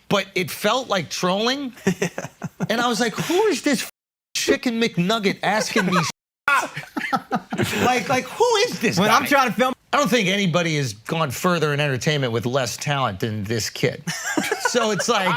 but it felt like trolling. And I was like, who is this chicken McNugget asking me like who is this When guy? I'm trying to film. I don't think anybody has gone further in entertainment with less talent than this kid. So it's like,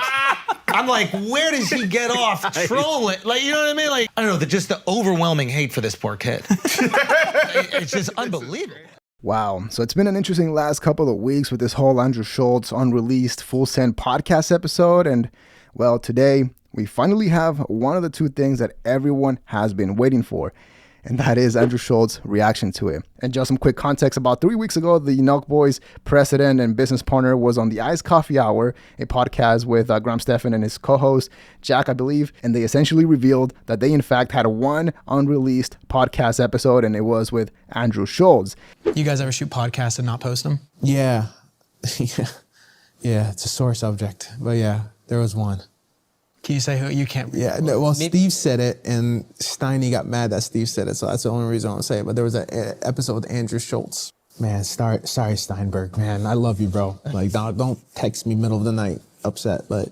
I'm like, where does he get off trolling? Like, you know what I mean? Like, I don't know, just the overwhelming hate for this poor kid. It's just unbelievable. Wow. So it's been an interesting last couple of weeks with this whole Andrew Schulz unreleased Full Send podcast episode. And well, today we finally have one of the two things that everyone has been waiting for. And that is Andrew Schulz's reaction to it. And just some quick context, about 3 weeks ago, the NELKBOYS president and business partner was on the Iced Coffee Hour, a podcast with Graham Stephan and his co-host, Jack, I believe. And they essentially revealed that they, in fact, had one unreleased podcast episode, and it was with Andrew Schulz. You guys ever shoot podcasts and not post them? Yeah. Yeah, it's a sore subject. But yeah, there was one. Can you say who? You can't. Yeah, no, well, Steve said it, and Steiny got mad that Steve said it, so that's the only reason I want to say it. But there was an episode with Andrew Schulz. Man, sorry, Steinberg, man. I love you, bro. Like, don't text me middle of the night upset, but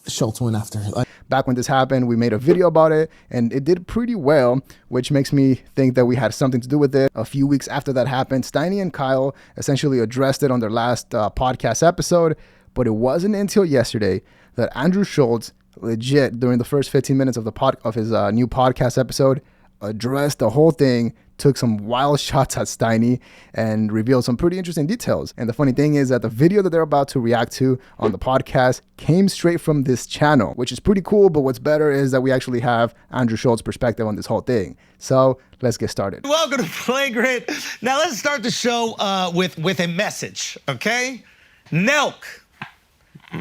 Schulz went after. Back when this happened, we made a video about it, and it did pretty well, which makes me think that we had something to do with it. A few weeks after that happened, Steiny and Kyle essentially addressed it on their last podcast episode, but it wasn't until yesterday that Andrew Schulz legit during the first 15 minutes of his new podcast episode addressed the whole thing, took some wild shots at Steiny, and revealed some pretty interesting details. And the funny thing is that the video that they're about to react to on the podcast came straight from this channel, which is pretty cool. But what's better is that we actually have Andrew Schulz's perspective on this whole thing. So let's get started. Welcome to Flagrant. Now let's start the show with a message, okay? Nelk.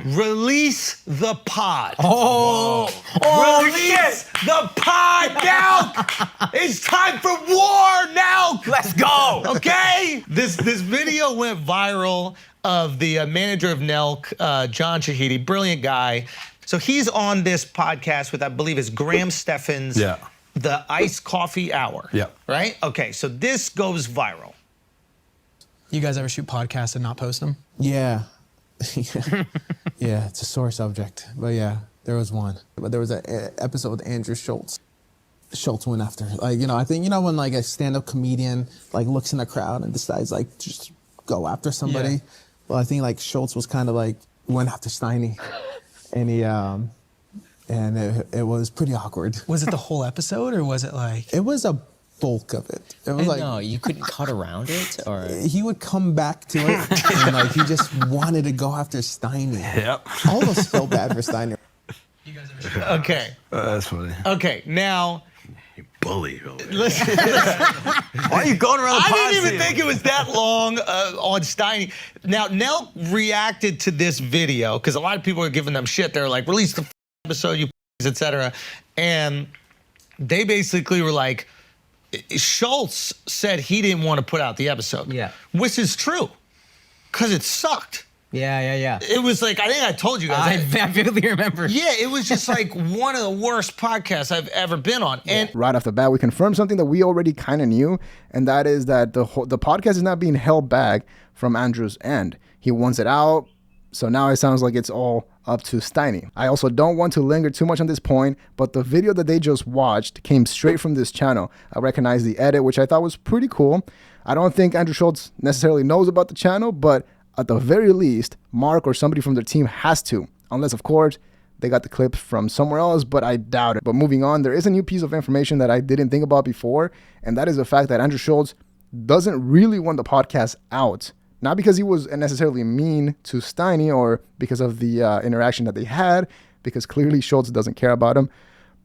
Release the pod. Release the pod, Nelk. It's time for war, Nelk. Let's go. Okay? This video went viral of the manager of Nelk, John Shahidi, brilliant guy. So he's on this podcast with, I believe, is Graham Stephan's The Iced Coffee Hour. Yeah. Right? Okay, so this goes viral. You guys ever shoot podcasts and not post them? Yeah. Yeah, it's a sore subject. But yeah, there was one. But there was an episode with Andrew Schulz. Schulz went after. Like, you know, I think, you know, when like a stand-up comedian like looks in a crowd and decides like just go after somebody. Yeah. Well, I think like Schulz was kind of like went after Steiny, and he and it was pretty awkward. Was it the whole episode or was it like? It was a bulk of it. It was like no, you couldn't cut around it, or he would come back to it, and like he just wanted to go after Steiny. Yep. I almost felt bad for Steiny. You guys ever shoot? Okay. That's funny. Okay, now. You bully. Listen, Why are you going around the pod? I didn't even think it was that long on Steiny. Now, Nelk reacted to this video because a lot of people are giving them shit. They're like, release the episode, you etc. And they basically were like, Schulz said he didn't want to put out the episode. Yeah. Which is true, because it sucked. yeah. It was like, I think I told you guys. I vividly remember. Yeah, it was just like one of the worst podcasts I've ever been on. And Right off the bat, we confirmed something that we already kind of knew, and that is that the podcast is not being held back from Andrew's end. He wants it out, so now it sounds like it's all up to Steiny. I also don't want to linger too much on this point, but the video that they just watched came straight from this channel. I recognize the edit, which I thought was pretty cool. I don't think Andrew Schulz necessarily knows about the channel, but at the very least, Mark or somebody from their team has to, unless, of course, they got the clips from somewhere else, but I doubt it. But moving on, there is a new piece of information that I didn't think about before, and that is the fact that Andrew Schulz doesn't really want the podcast out. Not because he was necessarily mean to Steiny or because of the interaction that they had, because clearly Schulz doesn't care about him,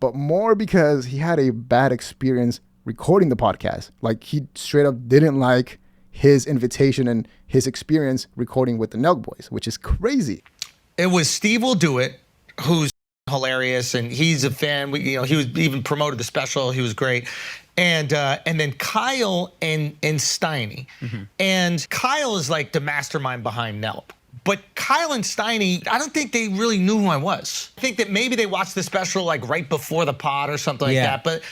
but more because he had a bad experience recording the podcast. Like, he straight up didn't like his invitation and his experience recording with the NELKBOYS, which is crazy. it was Steve Will Do It, who's hilarious, and he's a fan. He was even promoted the special. He was great. And then Kyle and Steiny. Mm-hmm. And Kyle is like the mastermind behind Nelk. But Kyle and Steiny, I don't think they really knew who I was. I think that maybe they watched the special like right before the pod or something like that. But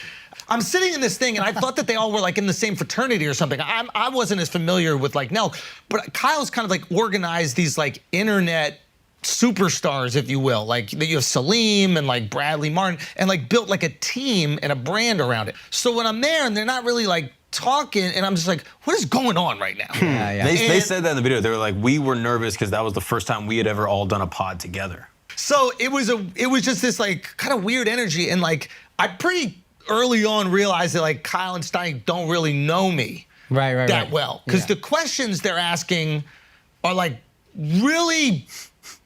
I'm sitting in this thing and I thought that they all were like in the same fraternity or something. I wasn't as familiar with like Nelk, but Kyle's kind of like organized these like internet superstars, if you will, like you have Salim and like Bradley Martin, and like built like a team and a brand around it. So when I'm there and they're not really like talking, and I'm just like, what is going on right now? They said that in the video. They were like, we were nervous because that was the first time we had ever all done a pod together. So it was just this like kind of weird energy, and like I pretty early on realized that like Kyle and Steiny don't really know me that well, because the questions they're asking are like really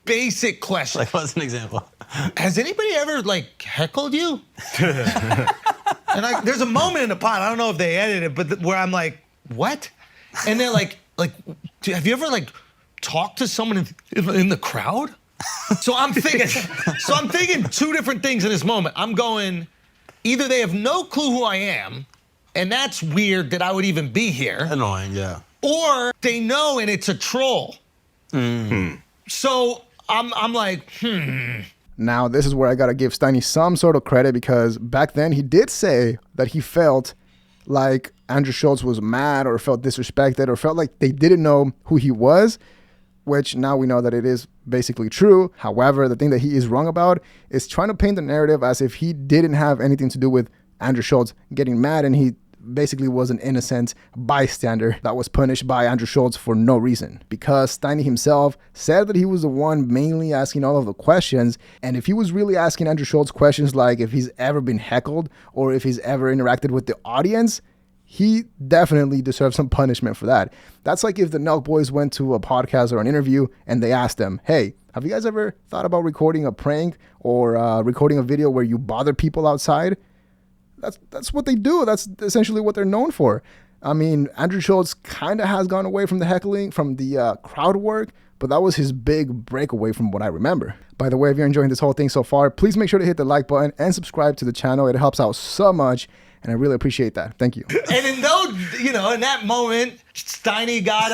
basic questions. Like, what's an example? Has anybody ever like heckled you? And there's a moment in the pod, I don't know if they edited it, but where I'm like, what? And they're like, have you ever like talked to someone in the crowd? So I'm thinking two different things in this moment. I'm going, either they have no clue who I am, and that's weird that I would even be here. Annoying, yeah. Or they know and it's a troll. So I'm like, Now, this is where I got to give Steiny some sort of credit, because back then he did say that he felt like Andrew Schulz was mad or felt disrespected or felt like they didn't know who he was, which now we know that it is basically true. However, the thing that he is wrong about is trying to paint the narrative as if he didn't have anything to do with Andrew Schulz getting mad, and he basically was an innocent bystander that was punished by Andrew Schulz for no reason, because Steiny himself said that he was the one mainly asking all of the questions. And if he was really asking Andrew Schulz questions like if he's ever been heckled or if he's ever interacted with the audience, he definitely deserves some punishment for that. That's like if the NELKBOYS went to a podcast or an interview and they asked them, hey, have you guys ever thought about recording a prank or recording a video where you bother people outside? That's what they do. That's essentially what they're known for. I mean, Andrew Schulz kind of has gone away from the heckling, from the crowd work, but that was his big breakaway from what I remember. By the way, if you're enjoying this whole thing so far, please make sure to hit the like button and subscribe to the channel. It helps out so much, and I really appreciate that. Thank you. and in that moment, Steiny got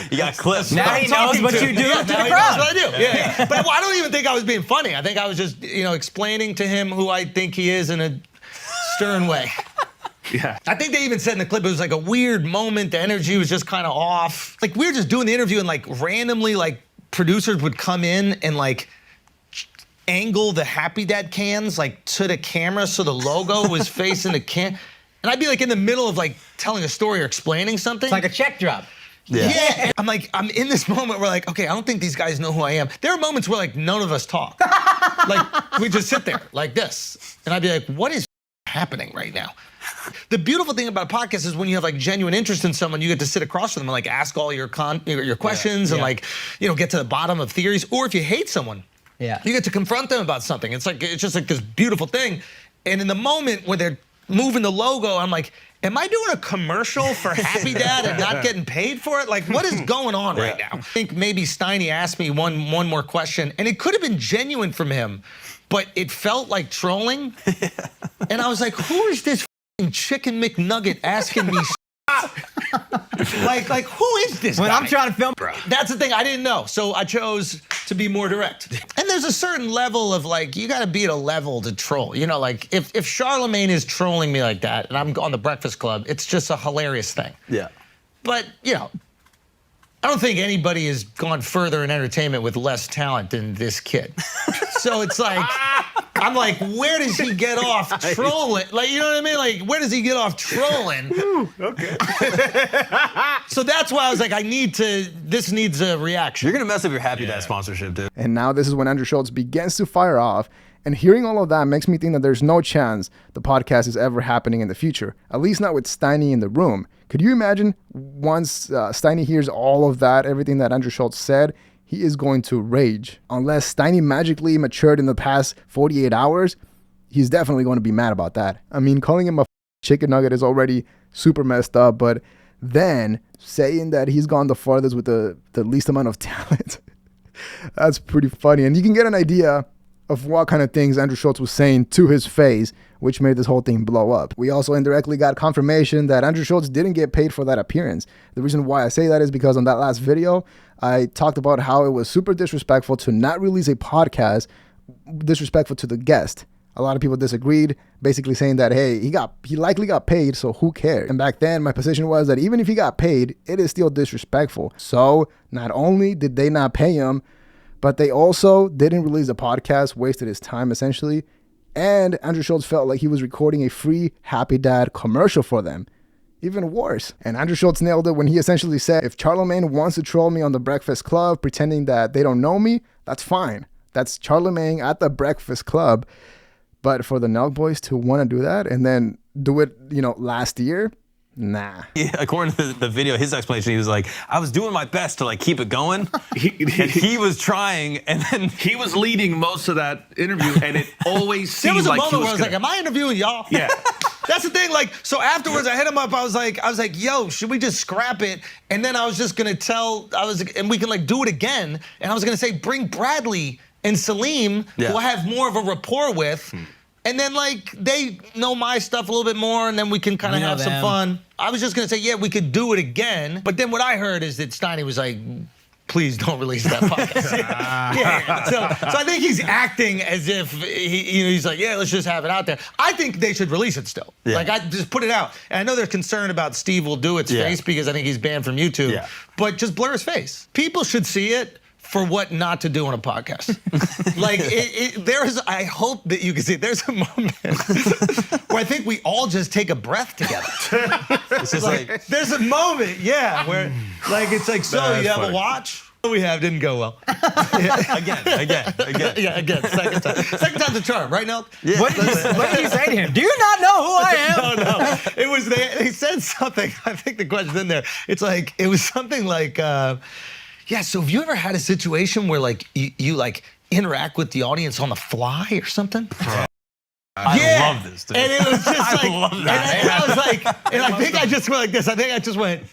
You got clips. Now he knows what you do to the now he crowd. knows what I do. Yeah. But I don't even think I was being funny. I think I was just, explaining to him who I think he is in a stern way. Yeah. I think they even said in the clip it was like a weird moment. The energy was just kind of off. Like we were just doing the interview, and like randomly, like producers would come in and like angle the Happy Dad cans like to the camera so the logo was facing the can. And I'd be like in the middle of like telling a story or explaining something. It's like a check drop. Yeah. I'm in this moment where like, okay, I don't think these guys know who I am. There are moments where like none of us talk. Like we just sit there like this. And I'd be like, what is happening right now? The beautiful thing about a podcast is when you have like genuine interest in someone, you get to sit across from them and like ask all your questions and like, get to the bottom of theories. Or if you hate someone, you get to confront them about something. It's just like this beautiful thing. And in the moment where they're moving the logo, I'm like, am I doing a commercial for Happy Dad and not getting paid for it? Like, what is going on right now? I think maybe Steiny asked me one more question, and it could have been genuine from him, but it felt like trolling. And I was like, who is this chicken McNugget asking me like who is this When guy? I'm trying to film, That's the thing, I didn't know, so I chose to be more direct. And there's a certain level of like, you gotta be at a level to troll. Like if Charlemagne is trolling me like that and I'm on the Breakfast Club, it's just a hilarious thing. Yeah. But, I don't think anybody has gone further in entertainment with less talent than this kid. So it's like, I'm like, where does he get off trolling? Like, you know what I mean? Like, where does he get off trolling? Okay. So that's why I was like, this needs a reaction. You're going to mess up your Happy Dad sponsorship, dude. And now this is when Andrew Schulz begins to fire off. And hearing all of that makes me think that there's no chance the podcast is ever happening in the future, at least not with Steiny in the room. Could you imagine once Steiny hears all of that, everything that Andrew Schulz said, he is going to rage. Unless Steiny magically matured in the past 48 hours, he's definitely going to be mad about that. I mean, calling him a chicken nugget is already super messed up, but then saying that he's gone the farthest with the least amount of talent, that's pretty funny. And you can get an idea of what kind of things Andrew Schulz was saying to his face, which made this whole thing blow up. We also indirectly got confirmation that Andrew Schulz didn't get paid for that appearance. The reason why I say that is because on that last video, I talked about how it was super disrespectful to not release a podcast, disrespectful to the guest. A lot of people disagreed, basically saying that, hey, he likely got paid, so who cares? And back then, my position was that even if he got paid, it is still disrespectful. So not only did they not pay him, But they also didn't release the podcast, wasted his time essentially. And Andrew Schulz felt like he was recording a free Happy Dad commercial for them. Even worse. And Andrew Schulz nailed it when he essentially said, if Charlemagne wants to troll me on the Breakfast Club pretending that they don't know me, that's fine. That's Charlemagne at the Breakfast Club. But for the Nelk Boys to want to do that and then do it, last year, nah. Yeah, according to the video, his explanation, he was like, I was doing my best to keep it going. He was trying, and then he was leading most of that interview, and it always There seemed was a like moment he where I was was like, am I interviewing y'all? Yeah. That's the thing. So afterwards, I hit him up. I was like, yo, should we just scrap it? And then I was just gonna and we can do it again. And I was gonna say, bring Bradley and Salim, who I have more of a rapport with. And then they know my stuff a little bit more, and then we can kind of have some fun. I was just gonna say, yeah, we could do it again. But then what I heard is that Steiny was like, please don't release that podcast. yeah. So I think he's acting as if he's like, yeah, let's just have it out there. I think they should release it still. Yeah. I just put it out. And I know they're concerned about Steve will do its face because I think he's banned from YouTube. Yeah. But just blur his face. People should see it for what not to do on a podcast. I hope that you can see it. There's a moment where I think we all just take a breath together. It's just there's a moment, where it's like, so you have a watch? We didn't go well. Again. Yeah, again, second time. Second time's a charm, right, Nelk? Yeah. What did you say to him? Do you not know who I am? No. It was, they said something, I think the question's in there. It was something like, so have you ever had a situation where you interact with the audience on the fly or something? I love this, dude. And it was just I love that. And I was like, and I think I just went like this. I think I just went,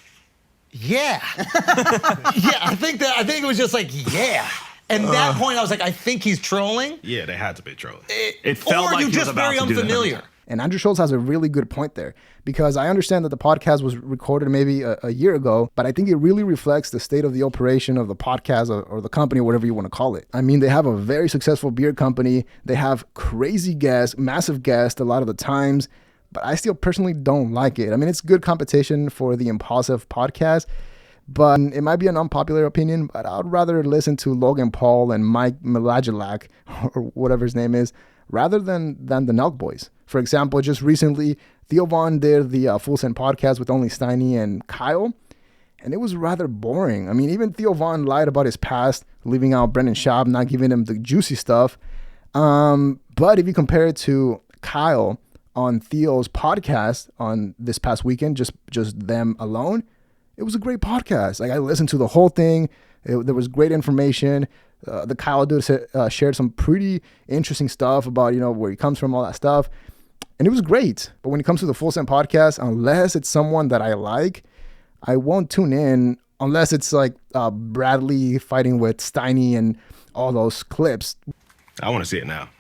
yeah. I think it was just yeah. And at that point I was like, I think he's trolling. Yeah, they had to be trolling. It felt like he was just about very to do that. unfamiliar. And Andrew Schulz has a really good point there, because I understand that the podcast was recorded maybe a year ago, but I think it really reflects the state of the operation of the podcast or the company, whatever you want to call it. I mean, they have a very successful beer company. They have crazy guests, massive guests a lot of the times, but I still personally don't like it. I mean, it's good competition for the Impulsive podcast, but it might be an unpopular opinion, but I'd rather listen to Logan Paul and Mike Milagilak, or whatever his name is, rather than the Nelk Boys. For example, just recently, Theo Von did the Full Send podcast with only Steiny and Kyle, and it was rather boring. I mean, even Theo Von lied about his past, leaving out Brendan Schaub, not giving him the juicy stuff. But if you compare it to Kyle on Theo's podcast on this past weekend, just them alone, it was a great podcast. I listened to the whole thing. There was great information. The Kyle dude shared some pretty interesting stuff about, where he comes from, all that stuff. And it was great. But when it comes to the Full Send podcast, unless it's someone that I like, I won't tune in unless it's Bradley fighting with Steiny and all those clips. I want to see it now.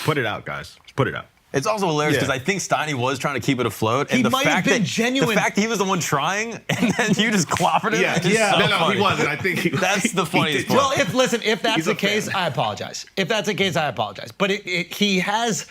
Put it out, guys. Put it out. It's also hilarious because I think Steiny was trying to keep it afloat. And He might have been genuine. The fact that he was the one trying and then you just clobbered him. Yeah. So No, funny. he wasn't. I think that's the funniest part. Well, if that's He's the a case, fan. I apologize. If that's the case, I apologize. But he has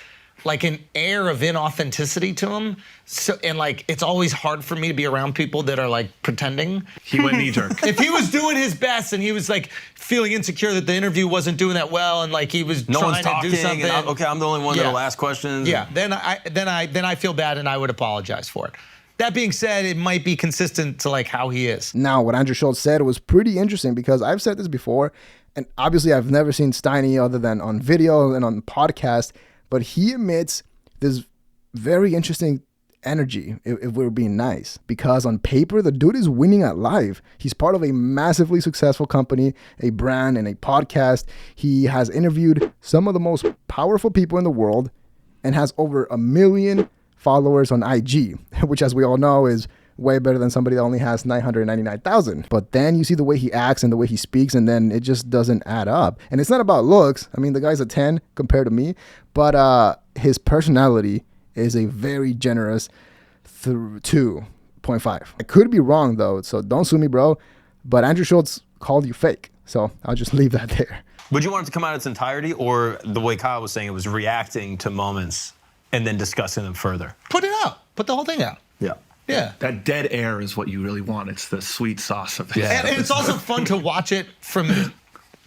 an air of inauthenticity to him. So it's always hard for me to be around people that are pretending. he went knee jerk. If he was doing his best and he was feeling insecure that the interview wasn't doing that well and he was No one's trying to talking. do something. And I'm the only one that'll ask questions. Yeah, then I feel bad and I would apologize for it. That being said, it might be consistent to how he is. Now, what Andrew Schulz said was pretty interesting, because I've said this before, and obviously I've never seen Steiny other than on video and on the podcast, but he emits this very interesting energy, if we're being nice, because on paper, the dude is winning at life. He's part of a massively successful company, a brand, and a podcast. He has interviewed some of the most powerful people in the world and has over 1 million followers on IG, which, as we all know, is way better than somebody that only has 999,000. But then you see the way he acts and the way he speaks, and then it just doesn't add up. And it's not about looks. I mean, the guy's a 10 compared to me, but his personality is a very generous 2.5. I could be wrong, though, so don't sue me, bro. But Andrew Schulz called you fake, so I'll just leave that there. Would you want it to come out in its entirety, or the way Kyle was saying it was reacting to moments and then discussing them further? Put it out. Put the whole thing out. Yeah. Yeah. That dead air is what you really want. It's the sweet sauce of it. And it's also fun to watch it from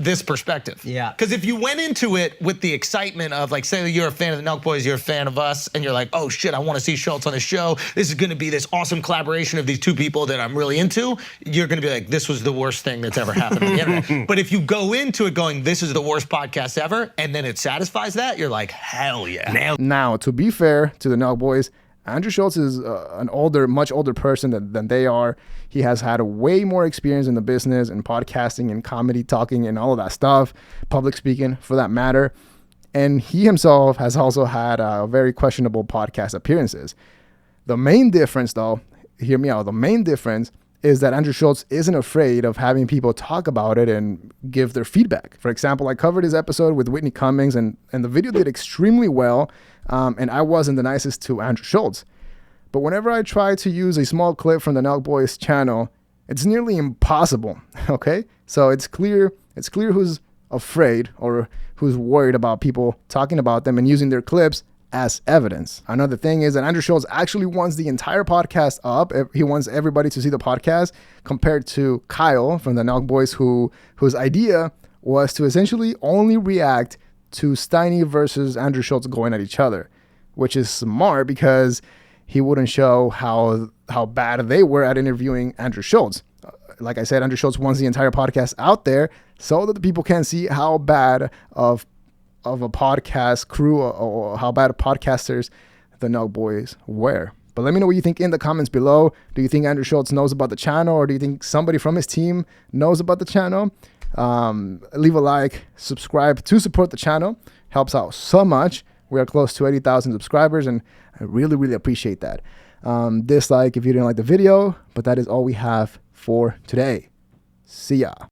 this perspective. Yeah. Because if you went into it with the excitement of like, say you're a fan of the NELKBOYS, you're a fan of us, and you're like, oh shit, I want to see Schulz on the show. This is going to be this awesome collaboration of these two people that I'm really into. You're going to be like, this was the worst thing that's ever happened on the internet. But if you go into it going, this is the worst podcast ever, and then it satisfies that, you're like, hell yeah. Now, to be fair to the NELKBOYS, Andrew Schulz is much older person than they are. He has had way more experience in the business and podcasting and comedy, talking and all of that stuff, public speaking for that matter. And he himself has also had very questionable podcast appearances. The main difference, though, hear me out, the main difference is that Andrew Schulz isn't afraid of having people talk about it and give their feedback. For example, I covered his episode with Whitney Cummings, and the video did extremely well, and I wasn't the nicest to Andrew Schulz. But whenever I try to use a small clip from the NELKBOYS channel, it's nearly impossible, okay? So it's clear who's afraid or who's worried about people talking about them and using their clips as evidence. Another thing is that Andrew Schulz actually wants the entire podcast up. He wants everybody to see the podcast, compared to Kyle from the NELKBOYS, whose idea was to essentially only react to Steiny versus Andrew Schulz going at each other, which is smart because he wouldn't show how bad they were at interviewing Andrew Schulz. Like I said, Andrew Schulz wants the entire podcast out there so that the people can see how bad of a podcast crew or how bad podcasters the NELKBOYS were. But let me know what you think in the comments below. Do you think Andrew Schulz knows about the channel, or do you think somebody from his team knows about the channel? Leave a like, subscribe to support the channel. Helps out so much. We are close to 80,000 subscribers, and I really, really appreciate that. Dislike if you didn't like the video, but that is all we have for today. See ya.